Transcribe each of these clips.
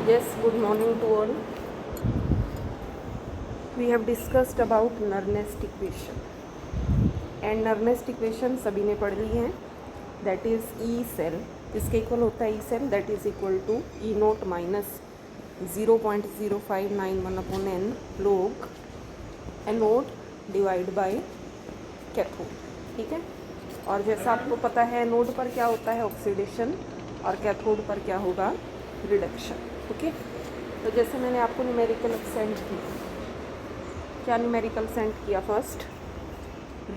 Yes, good morning to all. We have discussed about Nernst equation and Nernst equation सभी ने पढ़ ली है. That is E cell इसके equal होता है E cell that is equal to E naught minus 0.0591 upon n log anode divide by cathode. ठीक है. और जैसा आपको पता है एनोड पर क्या होता है ऑक्सीडेशन और कैथोड पर क्या होगा रिडक्शन. ओके. तो जैसे मैंने आपको न्यूमेरिकल सेंड किया, क्या न्यूमेरिकल सेंड किया. First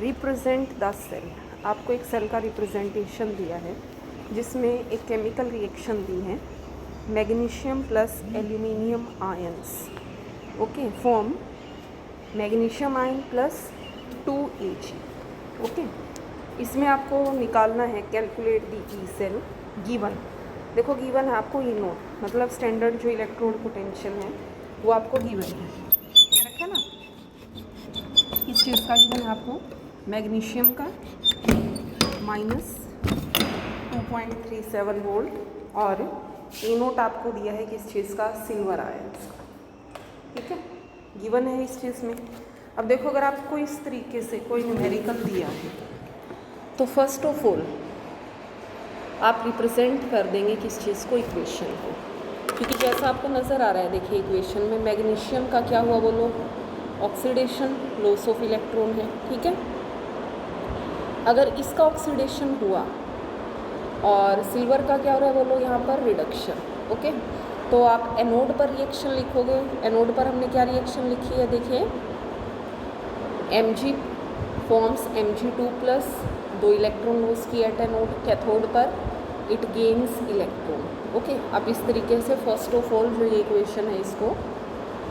represent the cell. आपको एक सेल का रिप्रेजेंटेशन दिया है जिसमें एक केमिकल रिएक्शन दी है magnesium plus aluminium ions. Okay. Form magnesium ion plus 2Ag. Okay. इसमें आपको निकालना है calculate the E cell given. देखो गिवन है आपको ई नोट, मतलब स्टैंडर्ड जो इलेक्ट्रोड पोटेंशियल है वो आपको गिवन है. क्या रखा ना, इस चीज़ का गिवन है आपको मैग्नीशियम का माइनस 2.37 वोल्ट और ई नोट आपको दिया है किस चीज़ का, सिल्वर आयंस का. ठीक है, गिवन है इस चीज़ में. अब देखो अगर आपको इस तरीके से कोई न्यूमेरिकल दिया है तो फर्स्ट ऑफ ऑल आप रिप्रेजेंट कर देंगे किस चीज़ को, इक्वेशन को. क्योंकि जैसा आपको नज़र आ रहा है, देखिए इक्वेशन में मैग्नीशियम का क्या हुआ बोलो, ऑक्सीडेशन, लॉस ऑफ इलेक्ट्रॉन है. ठीक है. अगर इसका ऑक्सीडेशन हुआ और सिल्वर का क्या हो रहा है बोलो, यहाँ पर रिडक्शन. ओके. तो आप एनोड पर रिएक्शन लिखोगे. एनोड पर हमने क्या रिएक्शन लिखी है, देखिए Mg forms Mg2 plus 2 electron loss की एट एनोड. कैथोड पर इट गेन्स इलेक्ट्रॉन. ओके. आप इस तरीके से फर्स्ट ऑफ ऑल जो ये इक्वेशन है इसको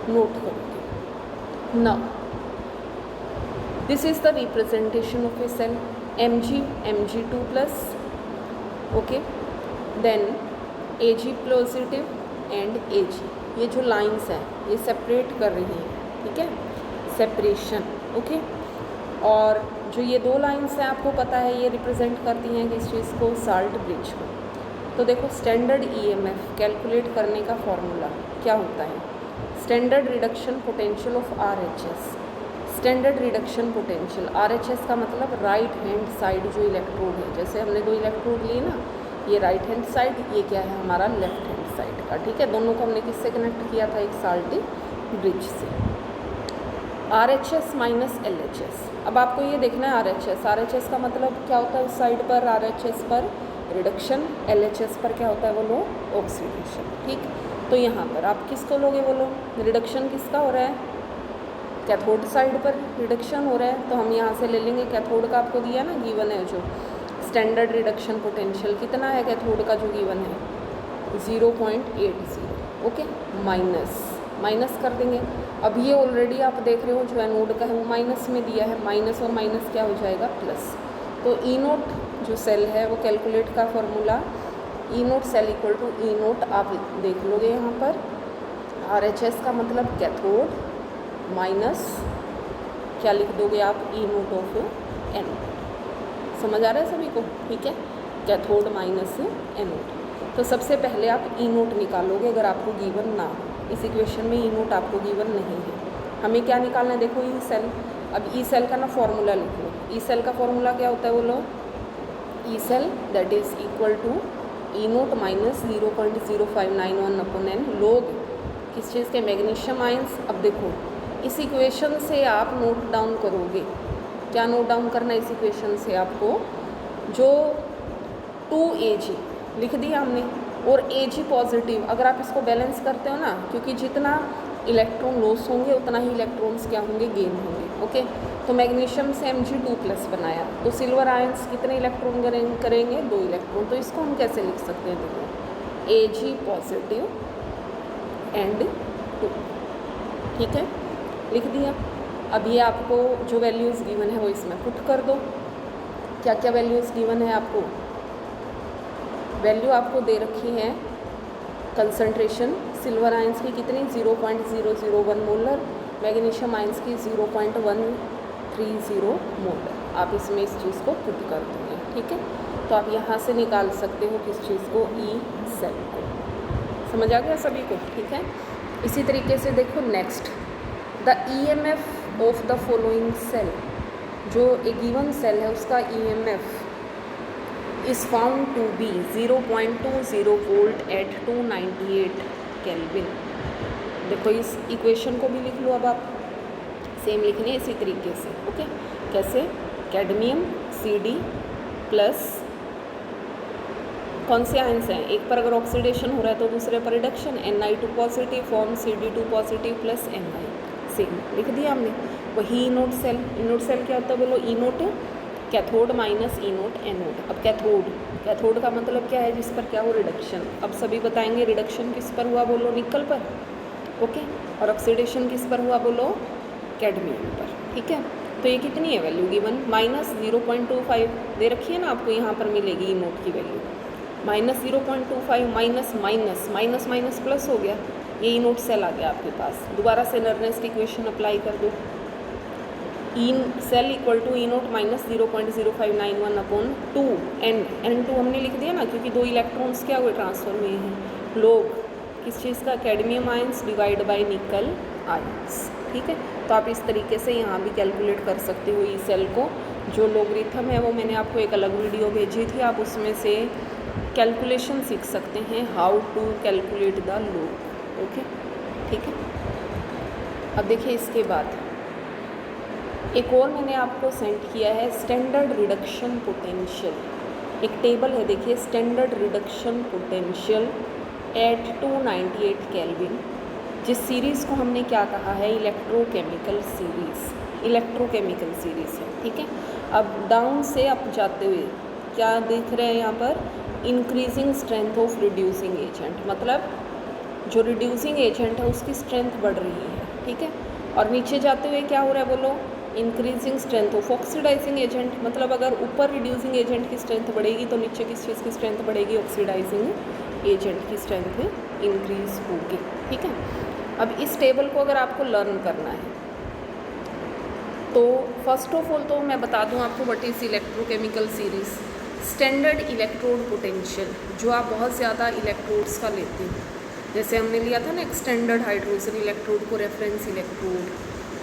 नोट करोगे. Now this is the representation of a cell. Mg2 plus. Okay. Then Ag positive and Ag. ये जो लाइंस हैं ये सेपरेट कर रही हैं. ठीक है, सेपरेशन. ओके. और जो ये दो लाइंस हैं आपको पता है ये रिप्रेजेंट करती हैं किस चीज़ को, साल्ट ब्रिज को. तो देखो स्टैंडर्ड EMF कैलकुलेट करने का फॉर्मूला क्या होता है, standard reduction potential of RHS. Standard reduction potential, RHS का मतलब राइट हैंड साइड जो इलेक्ट्रोड है. जैसे हमने दो इलेक्ट्रोड लिए ना, ये राइट हैंड साइड, ये क्या है हमारा लेफ्ट हैंड साइड का. ठीक है. दोनों को हमने किससे कनेक्ट किया था, एक साल्ट ब्रिज से. RHS minus LHS. अब आपको ये देखना है RHS का मतलब क्या होता है, उस साइड पर RHS पर रिडक्शन, LHS पर क्या होता है बोलो, ऑक्सीडेशन. ठीक. तो यहाँ पर आप किसको लोगे बोलो, रिडक्शन किसका हो रहा है, कैथोड साइड पर रिडक्शन हो रहा है. तो हम यहाँ से ले लेंगे कैथोड का, आपको दिया ना गिवन है जो स्टैंडर्ड रिडक्शन पोटेंशियल कितना है कैथोड का जो गिवन है 0.80. ओके. माइनस कर देंगे. अब ये ऑलरेडी आप देख रहे हो जो एनोड का है वो माइनस में दिया है, माइनस और माइनस क्या हो जाएगा, प्लस. तो ई नोट जो सेल है वो कैलकुलेट का formula E nought cell equal to E nought आप देख लोगे यहाँ पर. RHS का मतलब कैथोड माइनस क्या लिख दोगे आप, ई नोट ऑफ एनोड. समझ आ रहा है सभी को. ठीक है. Cathode minus anode. तो सबसे पहले आप ई नोट निकालोगे अगर आपको गिवन ना हो. इस इक्वेशन में ई नोट आपको गिवन नहीं है. हमें क्या निकालना है, देखो ई सेल. अब ई सेल का ना फॉर्मूला लिख लो. ई सेल का फॉर्मूला क्या होता है बोलो, E cell that is equal to E nought minus 0.0591 upon N log किस चीज़ के, मैग्नीशियम आयंस. अब देखो इस इक्वेशन से आप नोट डाउन करोगे, क्या नोट डाउन करना है इस इक्वेशन से आपको, जो 2Ag लिख दिया हमने और Ag पॉजिटिव. अगर आप इसको बैलेंस करते हो ना, क्योंकि जितना इलेक्ट्रॉन लॉस होंगे उतना ही इलेक्ट्रॉन्स क्या होंगे, गेन होंगे. ओके. तो मैग्नीशियम से Mg2 प्लस बनाया तो सिल्वर आयंस कितने इलेक्ट्रॉन करेंगे, 2 इलेक्ट्रॉन. तो इसको हम कैसे लिख सकते हैं, देखो Ag पॉजिटिव एंड 2. ठीक है, लिख दिया. अब ये आपको जो वैल्यूज़ गिवन है वो इसमें पुट कर दो. क्या क्या वैल्यूज़ गिवन है आपको, वैल्यू आपको दे रखी है कंसंट्रेशन सिल्वर आयंस की कितनी 0.001 मोलर, मैग्नीशियम आयंस की 0.130 मोलर. आप इसमें इस चीज़ को पुट कर दोगे. ठीक है. तो आप यहाँ से निकाल सकते हो किस चीज़ को, ई सेल को. समझ आ गया सभी को? ठीक है। इसी तरीके से देखो next, the EMF of the following cell, जो एक गिवन सेल है उसका EMF is found to be 0.20 volt at 298 kelvin. देखो इस इक्वेशन को भी लिख लो, अब आप सेम लिखनी है इसी तरीके से। ओके, कैसे? कैडमियम Cd प्लस कौन से आयंस हैं, एक पर अगर ऑक्सीडेशन हो रहा है तो दूसरे पर reduction, Ni2 positive form Cd2 positive plus Ni, same लिख दिया हमने। वही इनोड सेल, इनोड सेल क्या होता है बोलो? ई नोट कैथोड माइनस ई नोट एनोड। अब कैथोड का मतलब क्या है? जिस पर क्या हो? रिडक्शन। अब सभी बताएंगे रिडक्शन किस पर हुआ बोलो? निकल पर। ओके, और ऑक्सीडेशन किस पर हुआ बोलो? कैडमियम पर। ठीक है, तो ये कितनी है वैल्यू गिवन? -0.25 दे रखी है ना आपको, यहाँ पर मिलेगी ई नोट की value -0.25 minus minus minus minus plus हो गया, ये ई नोट सेल आ गया आपके पास। दोबारा से नर्नेस्ट इक्वेशन अप्लाई कर दो, E cell equal to E nought minus 0.0591 upon 2 N2 हमने लिख दिया ना, क्योंकि 2 इलेक्ट्रॉन्स क्या हुए? ट्रांसफर हुए हैं। लोग किस चीज़ का? कैडमियम आयंस डिवाइड बाय निकल आयंस। ठीक है, तो आप इस तरीके से यहाँ भी कैलकुलेट कर सकते हो ई सेल को। जो लोगरिथम है वो मैंने आपको एक अलग वीडियो भेजी थी, आप उसमें से कैलकुलेशन सीख सकते हैं, हाउ टू कैलकुलेट द लोग। ओके, ठीक है। अब देखिए इसके बाद एक और मैंने आपको सेंड किया है, स्टैंडर्ड रिडक्शन पोटेंशियल। एक टेबल है, देखिए, standard reduction potential at 298 kelvin. जिस सीरीज़ को हमने क्या कहा है? इलेक्ट्रोकेमिकल सीरीज़, इलेक्ट्रोकेमिकल सीरीज़ है। ठीक है, अब डाउन से अप जाते हुए क्या देख रहे हैं यहाँ पर? Increasing strength of reducing agent, मतलब जो रिड्यूसिंग एजेंट है उसकी स्ट्रेंथ बढ़ रही है। ठीक है, और नीचे जाते हुए क्या हो रहा है बोलो? Increasing strength of oxidising agent, मतलब अगर ऊपर रिड्यूसिंग एजेंट की स्ट्रेंथ बढ़ेगी तो नीचे किस चीज़ की स्ट्रेंथ बढ़ेगी? ऑक्सीडाइजिंग एजेंट की स्ट्रेंथ इंक्रीज होगी। ठीक है, अब इस टेबल को अगर आपको लर्न करना है तो फर्स्ट ऑफ ऑल तो मैं बता दूं आपको what is electrochemical series. Standard electrode potential, जो आप बहुत ज़्यादा इलेक्ट्रोड्स का लेते हो, जैसे हमने लिया था ना एक स्टैंडर्ड हाइड्रोजन इलेक्ट्रोड को रेफरेंस इलेक्ट्रोड,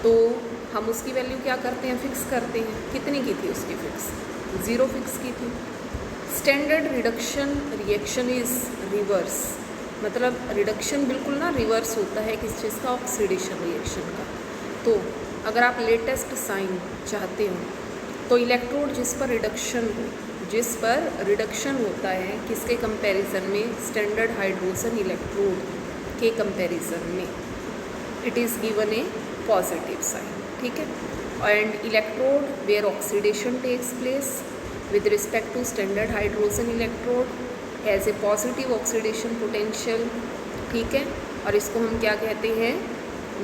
तो हम उसकी वैल्यू क्या करते हैं? फिक्स करते हैं। कितनी की थी उसकी फिक्स? 0 फिक्स की थी। Standard reduction reaction is reverse, मतलब रिडक्शन बिल्कुल ना रिवर्स होता है किस चीज़ का? ऑक्सीडेशन रिएक्शन का। तो अगर आप लेटेस्ट साइन चाहते हो तो इलेक्ट्रोड जिस पर रिडक्शन होता है किसके कंपैरिजन में? स्टैंडर्ड हाइड्रोजन इलेक्ट्रोड के कंपैरिजन में, it is given a positive sign. ठीक है, and electrode where oxidation takes place with respect to standard hydrogen electrode as a positive oxidation potential. ठीक है, और इसको हम क्या कहते हैं?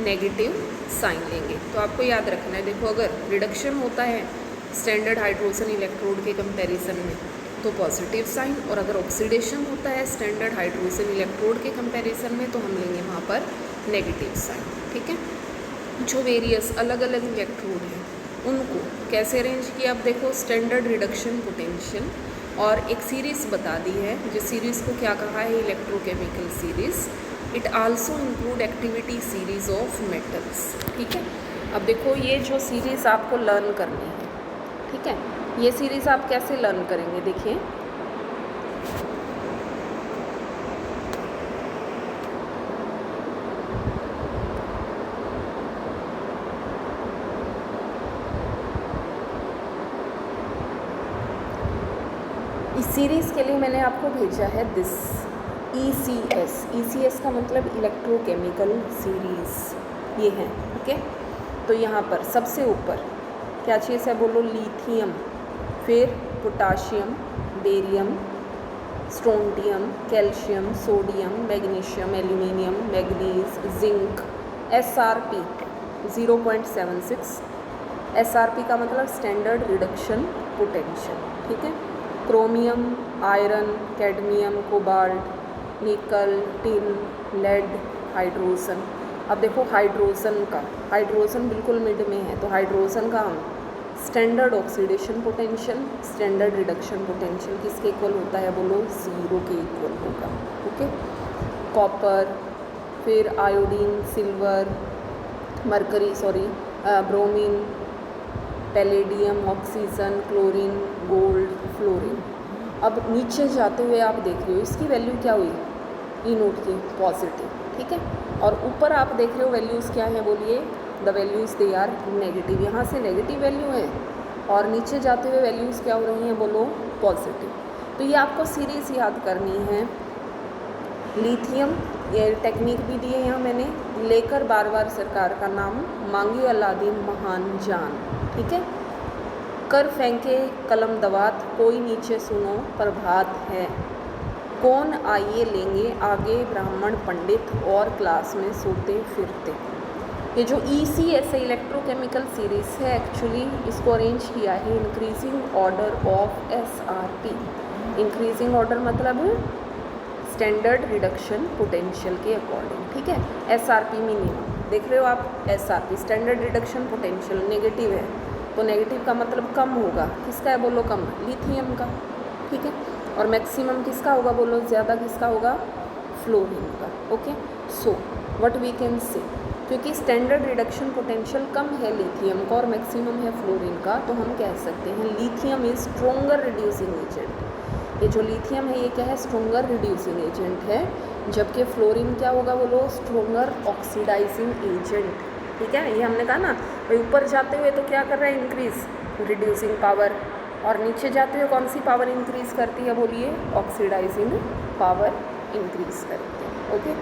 नेगेटिव साइन लेंगे। तो आपको याद रखना है, देखो अगर रिडक्शन होता है स्टैंडर्ड हाइड्रोजन इलेक्ट्रोड के कंपैरिजन में तो पॉजिटिव साइन, और अगर ऑक्सीडेशन होता है स्टैंडर्ड हाइड्रोजन इलेक्ट्रोड के कंपैरिजन में तो हम लेंगे वहाँ पर नेगेटिव साइन। ठीक है, जो वेरियस अलग अलग इलेक्ट्रोड हैं उनको कैसे अरेंज किया? अब देखो स्टैंडर्ड रिडक्शन पोटेंशियल और एक सीरीज़ बता दी है, जिस सीरीज़ को क्या कहा है? Electrochemical series. It also include activity series of metals. ठीक है, अब देखो ये जो सीरीज़ आपको लर्न करनी है, ठीक है, ये सीरीज़ आप कैसे लर्न करेंगे? देखिए इस सीरीज़ के लिए मैंने आपको भेजा है दिस ECS। ECS का मतलब इलेक्ट्रोकेमिकल सीरीज़, ये है। ओके, तो यहाँ पर सबसे ऊपर क्या चीज़ है बोलो? लिथियम, फिर potassium, barium, strontium, calcium, sodium, magnesium, aluminium, manganese, zinc, SRP 0.76। SRP का मतलब स्टैंडर्ड रिडक्शन पोटेंशियल। ठीक है, क्रोमियम, आयरन, कैडमियम, कोबाल्ट, निकल, टिन, लेड, हाइड्रोजन। अब देखो हाइड्रोजन बिल्कुल मिड में है, तो हाइड्रोजन का हम standard oxidation potential, standard reduction potential किसके इक्वल होता है बोलो? 0 के इक्वल होगा। ओके, कॉपर, फिर iodine, silver, mercury bromine, palladium, oxygen, chlorine, gold, fluorine. अब नीचे जाते हुए आप देख रहे हो इसकी वैल्यू क्या हुई, ई नोट की पॉजिटिव, ठीक है। और ऊपर आप देख रहे हो वैल्यूज़ क्या है, बोलिए, the values they are negative, यहाँ से नेगेटिव वैल्यू है और नीचे जाते हुए वैल्यूज़ क्या हो रही हैं, बोलो, पॉजिटिव। तो ये आपको सीरीज़ याद करनी है। लिथियम, ये टेक्निक भी दी है यहाँ मैंने, लेकर बार बार सरकार का नाम, मांगी अलादीन महान जान, ठीक है। कर फेंके कलम दवात, कोई नीचे सुनो प्रभात है, कौन आइए लेंगे आगे ब्राह्मण पंडित, और क्लास में सोते फिरते। ये जो ECS इलेक्ट्रोकेमिकल सीरीज़ है, एक्चुअली इसको अरेंज किया है increasing order of SRP। Increasing order मतलब स्टैंडर्ड रिडक्शन पोटेंशियल के अकॉर्डिंग, ठीक है। SRP मिनिमम देख रहे हो आप, SRP standard reduction potential negative है, तो नेगेटिव का मतलब कम होगा, किसका है बोलो, कम, लिथियम का, ठीक है। और मैक्सिमम किसका होगा बोलो, ज़्यादा किसका होगा, फ्लोरीन का, okay. So what we can say, क्योंकि स्टैंडर्ड रिडक्शन पोटेंशियल कम है लिथियम का और मैक्सिमम है फ्लोरीन का, तो हम कह सकते हैं lithium is stronger reducing agent. ये जो लिथियम है ये क्या है, स्ट्रोंगर रिड्यूसिंग एजेंट है, जबकि फ्लोरीन क्या होगा बोलो, स्ट्रोंगर ऑक्सीडाइजिंग एजेंट, ठीक है। ये हमने कहा ना भाई, ऊपर जाते हुए तो क्या कर रहा है, इंक्रीज रिड्यूसिंग पावर, और नीचे जाते हुए कौन सी पावर इंक्रीज करती है, बोलिए, ऑक्सीडाइजिंग पावर इंक्रीज करती है, okay.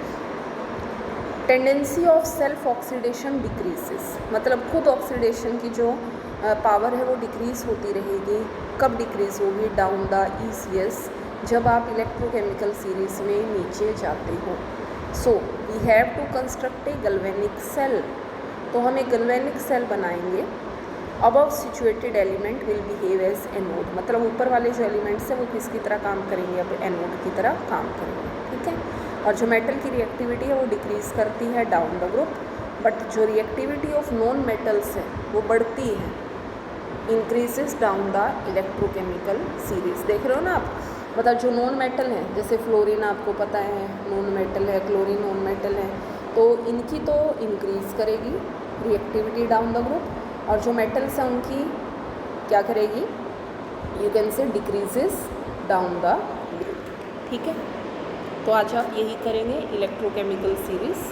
Tendency of self oxidation decreases, मतलब खुद ऑक्सीडेशन की जो पावर है वो डिक्रीज़ होती रहेगी। कब डिक्रीज़ होगी, डाउन द ECS, जब आप इलेक्ट्रोकेमिकल सीरीज़ में नीचे जाते हो। So we have to construct a galvanic cell, तो हम एक गैल्वेनिक सेल बनाएंगे। Above situated element will behave as anode, मतलब ऊपर वाले जो एलिमेंट्स हैं वो किसकी तरह काम करेंगे, अब एनोड की तरह काम करेंगे, ठीक है। और जो मेटल की रिएक्टिविटी है वो डिक्रीज़ करती है डाउन द ग्रुप, बट जो रिएक्टिविटी ऑफ नॉन मेटल्स है वो बढ़ती है, increases down the electrochemical series. देख रहे हो ना आप, मतलब जो नॉन मेटल है, जैसे फ्लोरीन आपको पता है नॉन मेटल है, क्लोरीन नॉन मेटल है, तो इनकी तो इंक्रीज़ करेगी रिएक्टिविटी डाउन द ग्रुप, और जो मेटल्स हैं उनकी क्या करेगी, you can say decreases down the group, ठीक है। तो आज आप यही करेंगे इलेक्ट्रोकेमिकल सीरीज़।